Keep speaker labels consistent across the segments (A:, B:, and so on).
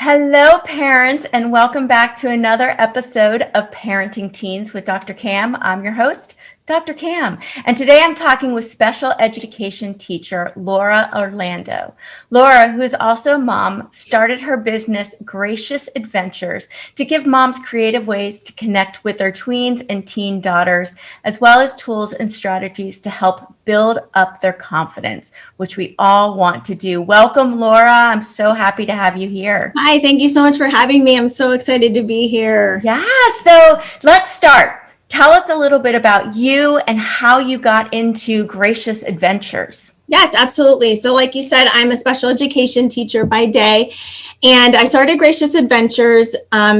A: Hello, parents, and welcome back to another episode of Parenting Teens with Dr. Cam. I'm your host, Dr. Cam, and today I'm talking with special education teacher Laura Orlando. Laura, who is also a mom, started her business Gracious Adventures to give moms creative ways to connect with their tweens and teen daughters, as well as tools and strategies to help build up their confidence, which we all want to do. Welcome, Laura. I'm so happy to have you here.
B: Hi, thank you so much for having me. I'm so excited to be here.
A: Yeah, so let's start. Tell us a little bit about you and how you got into Gracious Adventures.
B: Yes, absolutely. So like you said, I'm a special education teacher by day, and I started Gracious Adventures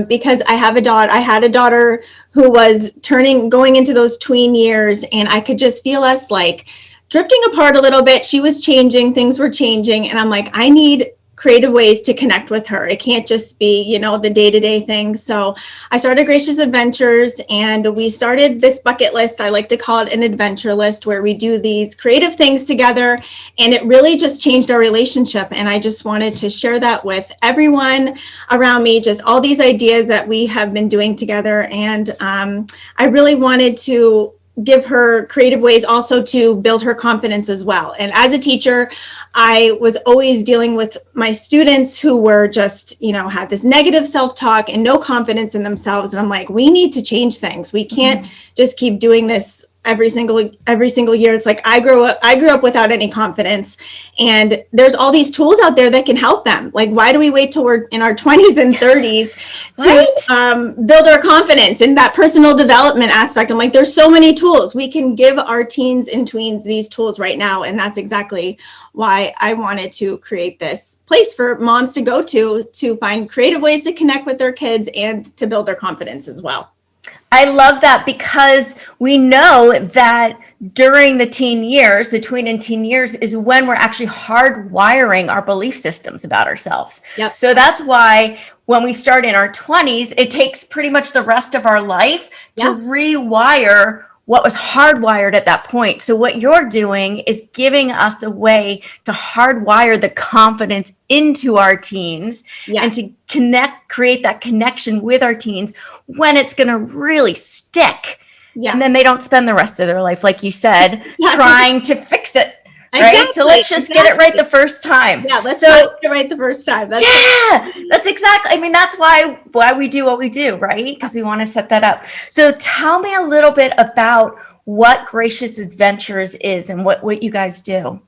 B: because I had a daughter who was going into those tween years, and I could just feel us like drifting apart a little bit. She was changing, things were changing, and I'm like, I need creative ways to connect with her. It can't just be, the day-to-day things. So I started Gracious Adventures, and we started this bucket list. I like to call it an adventure list, where we do these creative things together, and it really just changed our relationship. And I just wanted to share that with everyone around me, just all these ideas that we have been doing together. And I really wanted to give her creative ways also to build her confidence as well. And as a teacher, I was always dealing with my students who were just, had this negative self-talk and no confidence in themselves. And I'm like, we need to change things. We can't just keep doing this every single year. It's like I grew up without any confidence, and there's all these tools out there that can help them. Like, why do we wait till we're in our 20s and 30s to build our confidence and that personal development aspect? I'm like, there's so many tools. We can give our teens and tweens these tools right now, and that's exactly why I wanted to create this place for moms to go to find creative ways to connect with their kids and to build their confidence as well.
A: I love that, because we know that during the tween and teen years is when we're actually hardwiring our belief systems about ourselves.
B: Yep.
A: So that's why when we start in our 20s, it takes pretty much the rest of our life to rewire what was hardwired at that point. So what you're doing is giving us a way to hardwire the confidence into our teens and to create that connection with our teens when it's going to really stick. Yeah. And then they don't spend the rest of their life, like you said, trying to fix it. Right? Exactly. So let's just get it right the first time.
B: Yeah, let's get it right the first time.
A: That's exactly. That's why we do what we do, right? Because we want to set that up. So tell me a little bit about what Gracious Adventures is and what you guys do.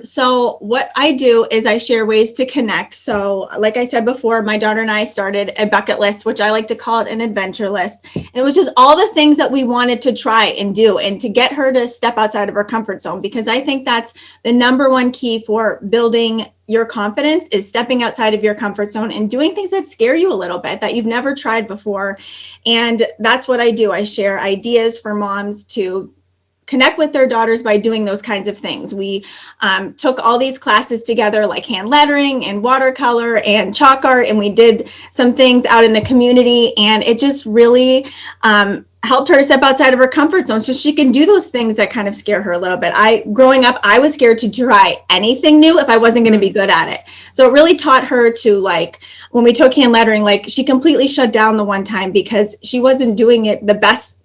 B: So what I do is I share ways to connect. So like I said before, my daughter and I started a bucket list, which I like to call it an adventure list. And it was just all the things that we wanted to try and do, and to get her to step outside of her comfort zone, because I think that's the number one key for building your confidence, is stepping outside of your comfort zone and doing things that scare you a little bit, that you've never tried before. And that's what I do. I share ideas for moms to connect with their daughters by doing those kinds of things. We took all these classes together, like hand lettering and watercolor and chalk art, and we did some things out in the community, and it just really helped her step outside of her comfort zone so she can do those things that kind of scare her a little bit. Growing up, I was scared to try anything new if I wasn't going to be good at it. So it really taught her to, like, when we took hand lettering, like, she completely shut down the one time because she wasn't doing it the best,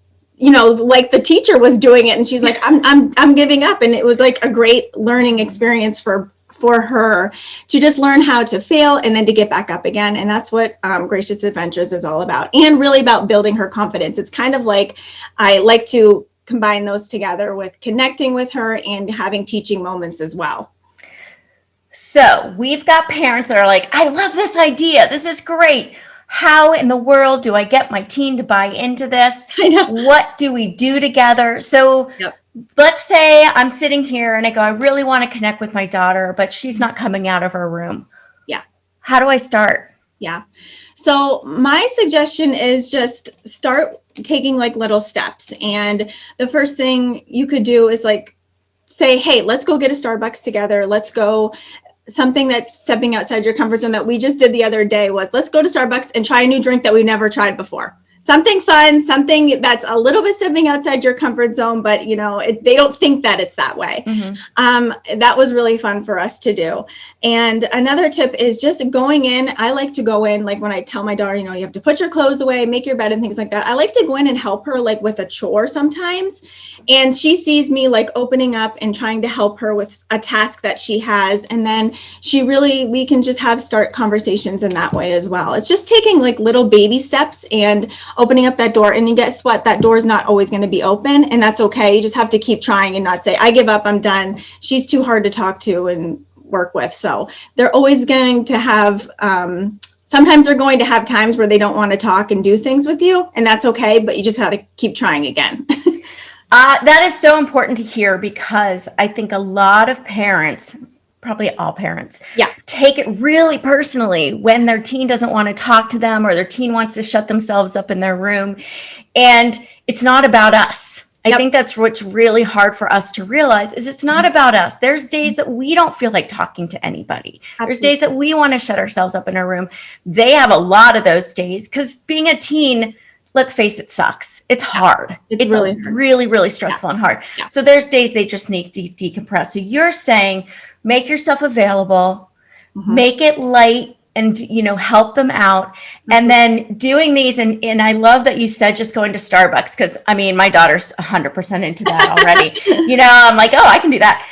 B: like the teacher was doing it, and she's like, I'm giving up. And it was like a great learning experience for her to just learn how to fail and then to get back up again. And that's what Gracious Adventures is all about, and really about building her confidence. It's kind of like, I like to combine those together with connecting with her and having teaching moments as well.
A: So we've got parents that are like, I love this idea. This is great. How in the world do I get my teen to buy into this?
B: I know.
A: What do we do together? So let's say I'm sitting here and I go, I really want to connect with my daughter, but she's not coming out of her room.
B: Yeah.
A: How do I start?
B: Yeah. So my suggestion is just start taking like little steps. And the first thing you could do is like say, hey, let's go get a Starbucks together. Let's go. Something that's stepping outside your comfort zone that we just did the other day was, let's go to Starbucks and try a new drink that we've never tried before. something fun, something that's a little bit stepping outside your comfort zone, but they don't think that it's that way. That was really fun for us to do. And another tip is just going in. I like to go in, like when I tell my daughter, you have to put your clothes away, make your bed and things like that. I like to go in and help her like with a chore sometimes. And she sees me like opening up and trying to help her with a task that she has. And then we can just start conversations in that way as well. It's just taking like little baby steps and opening up that door. And you guess what? That door is not always going to be open, and that's okay. You just have to keep trying and not say, I give up, I'm done. She's too hard to talk to and work with. So they're always going to have, sometimes they're going to have times where they don't want to talk and do things with you, and that's okay, but you just have to keep trying again.
A: That is so important to hear, because I think a lot of parents, probably all parents, take it really personally when their teen doesn't want to talk to them or their teen wants to shut themselves up in their room. And it's not about us. I think that's what's really hard for us to realize, is it's not about us. There's days that we don't feel like talking to anybody. Absolutely. There's days that we want to shut ourselves up in our room. They have a lot of those days, because being a teen, let's face it, sucks. It's hard. It's really, really, really stressful and hard. So there's days they just need to decompress. So you're saying, make yourself available, make it light, and help them out. And then doing these, and I love that you said just going to Starbucks, because my daughter's 100% into that already. I'm like, oh, I can do that.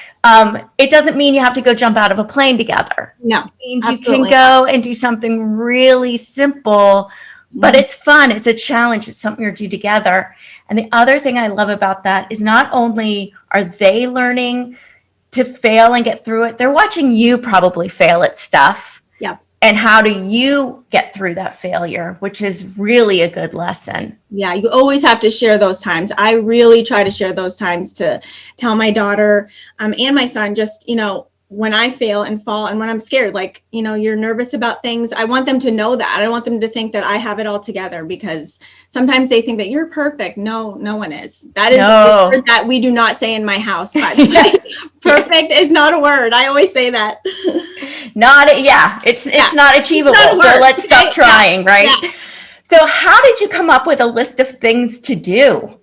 A: It doesn't mean you have to go jump out of a plane together.
B: No,
A: it means you can go and do something really simple, but it's fun. It's a challenge. It's something you do together. And the other thing I love about that is not only are they learning to fail and get through it, they're watching you probably fail at stuff.
B: Yeah.
A: And how do you get through that failure, which is really a good lesson.
B: Yeah, you always have to share those times. I really try to share those times to tell my daughter and my son, just, when I fail and fall and when I'm scared, like, you're nervous about things. I want them to know that. I don't want them to think that I have it all together, because sometimes they think that you're perfect. No, no one is. That is a word that we do not say in my house. Perfect is not a word. I always say that.
A: It's not achievable. So let's stop trying, right? Yeah. So how did you come up with a list of things to do?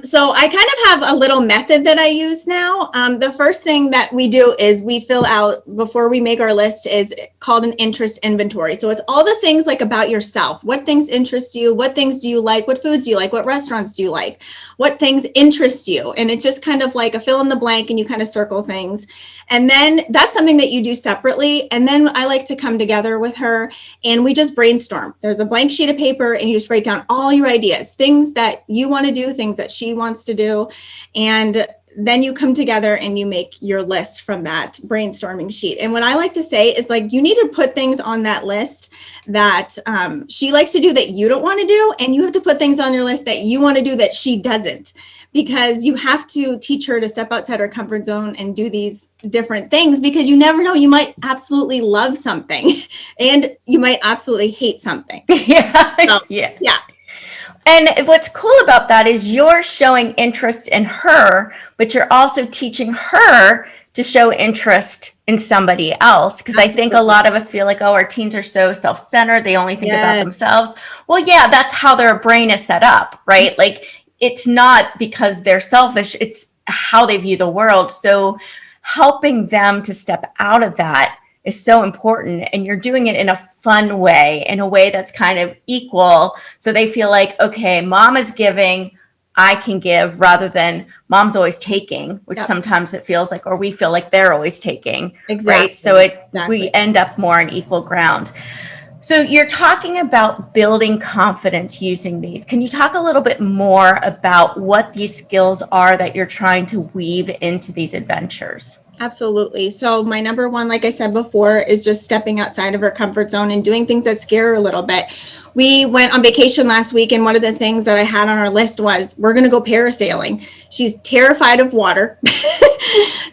B: So I kind of have a little method that I use now. The first thing that we do is we fill out, before we make our list, is called an interest inventory. So it's all the things like about yourself. What things interest you? What things do you like? What foods do you like? What restaurants do you like? What things interest you? And it's just kind of like a fill in the blank, and you kind of circle things. And then that's something that you do separately. And then I like to come together with her and we just brainstorm. There's a blank sheet of paper and you just write down all your ideas, things that you want to do, things that she wants to do. And then you come together and you make your list from that brainstorming sheet. And what I like to say is, like, you need to put things on that list that she likes to do that you don't want to do. And you have to put things on your list that you want to do that she doesn't, because you have to teach her to step outside her comfort zone and do these different things, because you never know, you might absolutely love something and you might absolutely hate something.
A: Yeah. And what's cool about that is you're showing interest in her, but you're also teaching her to show interest in somebody else. Because I think a lot of us feel like, oh, our teens are so self-centered. They only think about themselves. Well, yeah, that's how their brain is set up, right? Like, it's not because they're selfish, it's how they view the world. So helping them to step out of that is so important. And you're doing it in a fun way, in a way that's kind of equal. So they feel like, okay, mom is giving, I can give, rather than mom's always taking, which sometimes it feels like, or we feel like they're always taking. Exactly. Right? So we end up more on equal ground. So you're talking about building confidence using these. Can you talk a little bit more about what these skills are that you're trying to weave into these adventures?
B: Absolutely. So my number one, like I said before, is just stepping outside of her comfort zone and doing things that scare her a little bit. We went on vacation last week, and one of the things that I had on our list was, we're going to go parasailing. She's terrified of water.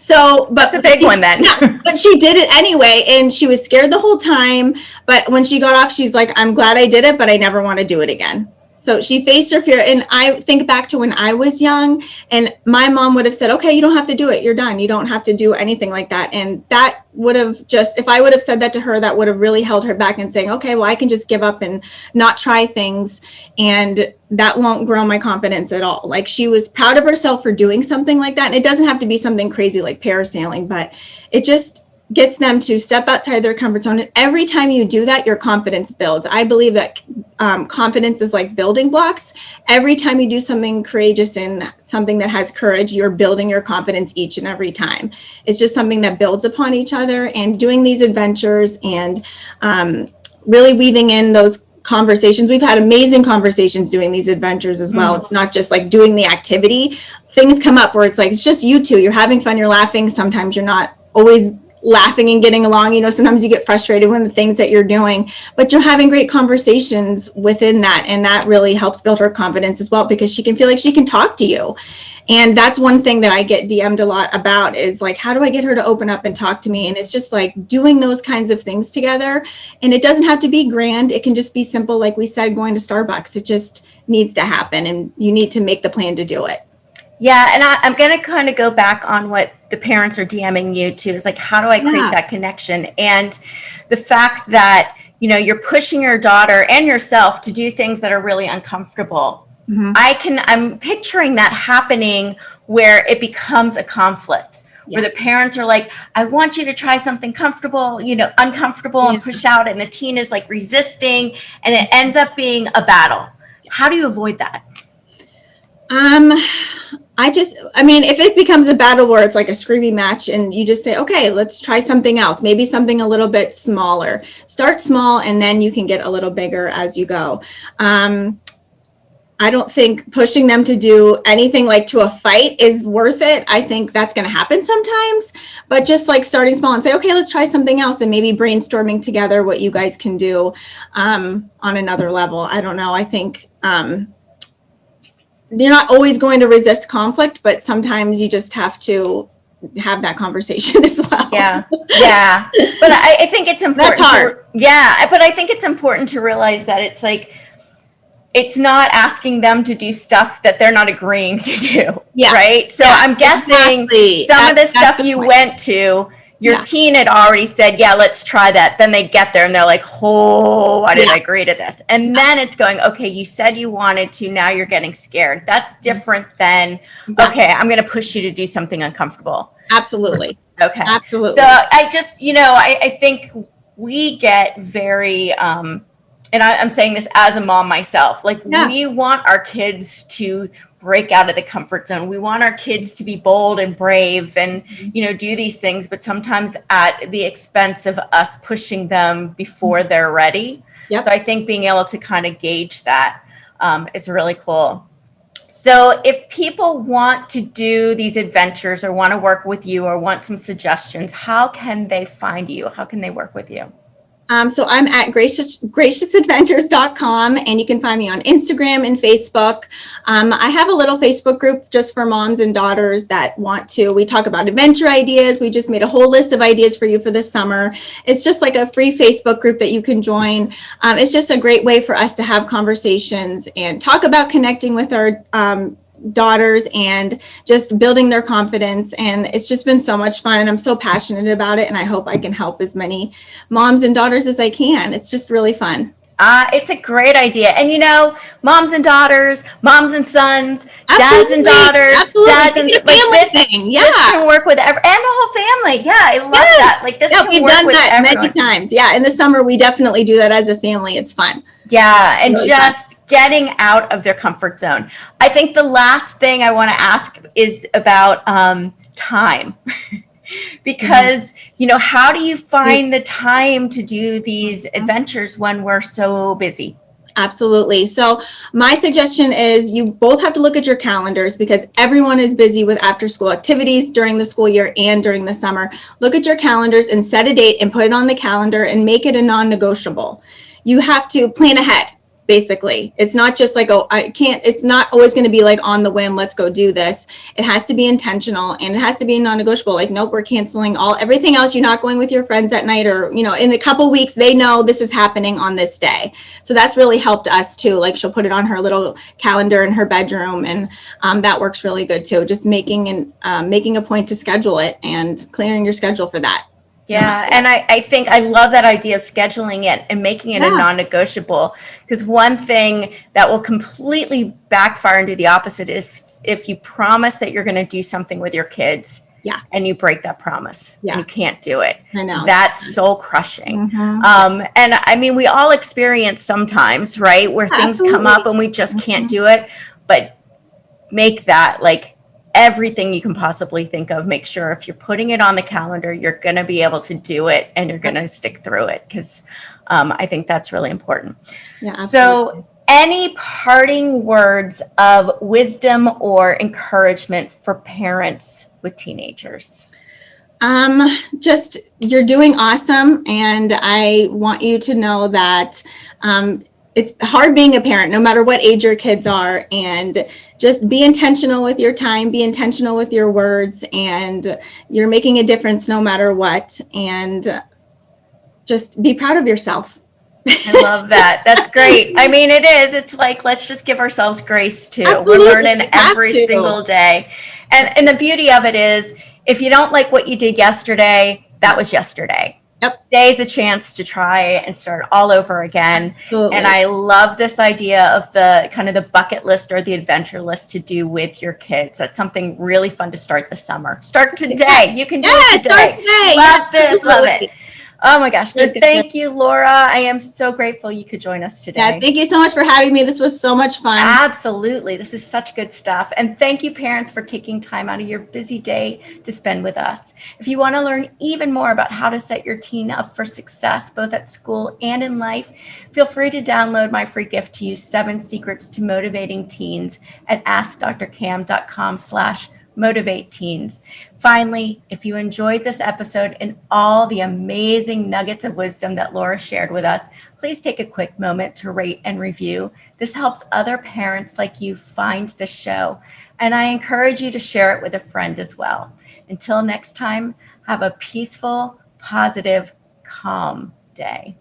B: But
A: that's a big one then.
B: But she did it anyway, and she was scared the whole time. But when she got off, she's like, I'm glad I did it, but I never want to do it again. So she faced her fear. And I think back to when I was young, and my mom would have said, okay, you don't have to do it. You're done. You don't have to do anything like that. And that would have just, if I would have said that to her, that would have really held her back and saying, okay, well, I can just give up and not try things. And that won't grow my confidence at all. Like, she was proud of herself for doing something like that. And it doesn't have to be something crazy like parasailing, but it just gets them to step outside their comfort zone. And every time you do that, your confidence builds. I believe that confidence is like building blocks. Every time you do something courageous and something that has courage, you're building your confidence each and every time. It's just something that builds upon each other. And doing these adventures and really weaving in those conversations. We've had amazing conversations doing these adventures as well. It's not just like doing the activity. Things come up where it's like, it's just you two. You're having fun. You're laughing. Sometimes you're not always laughing and getting along. You know, sometimes you get frustrated when the things that you're doing, but you're having great conversations within that. And that really helps build her confidence as well, because she can feel like she can talk to you. And that's one thing that I get DM'd a lot about is like, how do I get her to open up and talk to me? And it's just like doing those kinds of things together. And it doesn't have to be grand. It can just be simple. Like we said, going to Starbucks, it just needs to happen, and you need to make the plan to do it.
A: Yeah, and I'm going to kind of go back on what the parents are DMing you too. Is like, how do I create that connection? And the fact that, you know, you're pushing your daughter and yourself to do things that are really uncomfortable. I'm picturing that happening where it becomes a conflict, where the parents are like, I want you to try something comfortable, you know, uncomfortable and push out. And the teen is like resisting, and it ends up being a battle. How do you avoid that?
B: I mean, if it becomes a battle where it's like a screaming match and you just say, okay, let's try something else, maybe something a little bit smaller. Start small, and then you can get a little bigger as you go. I don't think pushing them to do anything like to a fight is worth it. I think that's going to happen sometimes, but just like starting small and say, okay, let's try something else, and maybe brainstorming together what you guys can do on another level. I don't know. I think you're not always going to resist conflict, but sometimes you just have to have that conversation as well.
A: Yeah. But I think it's important.
B: That's hard.
A: But I think it's important to realize that it's like, it's not asking them to do stuff that they're not agreeing to do. Yeah. Right. So I'm guessing some of the stuff you went to, your teen had already said, yeah, let's try that. Then they get there and they're like, oh, why did I agree to this? And then it's going, okay, you said you wanted to, now you're getting scared. That's different than, okay, I'm going to push you to do something uncomfortable.
B: Absolutely.
A: Okay.
B: Absolutely.
A: So I just, you know, I think we get very, and I'm saying this as a mom myself, like we want our kids to break out of the comfort zone. We want our kids to be bold and brave and, you know, do these things, but sometimes at the expense of us pushing them before they're ready. So I think being able to kind of gauge that is really cool. So if people want to do these adventures or want to work with you or want some suggestions, how can they find you? How can they work with you?
B: So I'm at graciousAdventures.com, and you can find me on Instagram and Facebook. I have a little Facebook group just for moms and daughters that want to. We talk about adventure ideas. We just made a whole list of ideas for you for this summer. It's just like a free Facebook group that you can join. It's just a great way for us to have conversations and talk about connecting with our daughters and just building their confidence. And it's just been so much fun, and I'm so passionate about it, and I hope I can help as many moms and daughters as I can. It's just really fun.
A: It's a great idea. And you know, moms and daughters, moms and sons, dads and daughters, dads and
B: family thing.
A: This can work with and the whole family. Yeah, I love that. Like this can
B: we've
A: work
B: done
A: with
B: that
A: everyone.
B: many times. Yeah, in the summer we definitely do that as a family. It's fun.
A: Yeah, and
B: really
A: just getting out of their comfort zone. I think the last thing I want to ask is about time. Because, you know, how do you find the time to do these adventures when we're so busy?
B: Absolutely. So my suggestion is you both have to look at your calendars, because everyone is busy with after school activities during the school year and during the summer. Look at your calendars and set a date and put it on the calendar and make it a non-negotiable. You have to plan ahead. basically. It's not just like, oh, it's not always going to be like on the whim, let's go do this. It has to be intentional, and it has to be non-negotiable. Like, nope, we're canceling everything else. You're not going with your friends at night, or, in a couple weeks, they know this is happening on this day. So that's really helped us too. Like, she'll put it on her little calendar in her bedroom, and that works really good too. Just making a point to schedule it and clearing your schedule for that.
A: Yeah, and I think I love that idea of scheduling it and making it a non-negotiable, because one thing that will completely backfire and do the opposite is if you promise that you're going to do something with your kids and you break that promise and you can't do it.
B: I know.
A: That's soul crushing. And I mean, we all experience sometimes, right, where things come up and we just can't do it, but make that like everything you can possibly think of. Make sure if you're putting it on the calendar, you're going to be able to do it and you're going to stick through it, because I think that's really important.
B: Yeah, absolutely.
A: So any parting words of wisdom or encouragement for parents with teenagers?
B: Just, you're doing awesome. And I want you to know that it's hard being a parent, no matter what age your kids are, and just be intentional with your time, be intentional with your words, and you're making a difference no matter what. And just be proud of yourself.
A: I love that. That's great. I mean, it is. It's like, let's just give ourselves grace too.
B: Absolutely.
A: We're learning every single day. And the beauty of it is, if you don't like what you did yesterday, that was yesterday.
B: Yep.
A: Today's a chance to try and start all over again.
B: Absolutely.
A: And I love this idea of the kind of the bucket list or the adventure list to do with your kids. That's something really fun to start this summer. Start today. You can do it today.
B: Start today.
A: Love this. Love it. Oh my gosh. So thank you, Laura. I am so grateful you could join us today.
B: Yeah, thank you so much for having me. This was so much fun.
A: Absolutely. This is such good stuff. And thank you, parents, for taking time out of your busy day to spend with us. If you want to learn even more about how to set your teen up for success, both at school and in life, feel free to download my free gift to you, 7 Secrets to Motivating Teens, at askdrcam.com/motivate teens. Finally, if you enjoyed this episode and all the amazing nuggets of wisdom that Laura shared with us, please take a quick moment to rate and review. This helps other parents like you find the show, and I encourage you to share it with a friend as well. Until next time, have a peaceful, positive, calm day.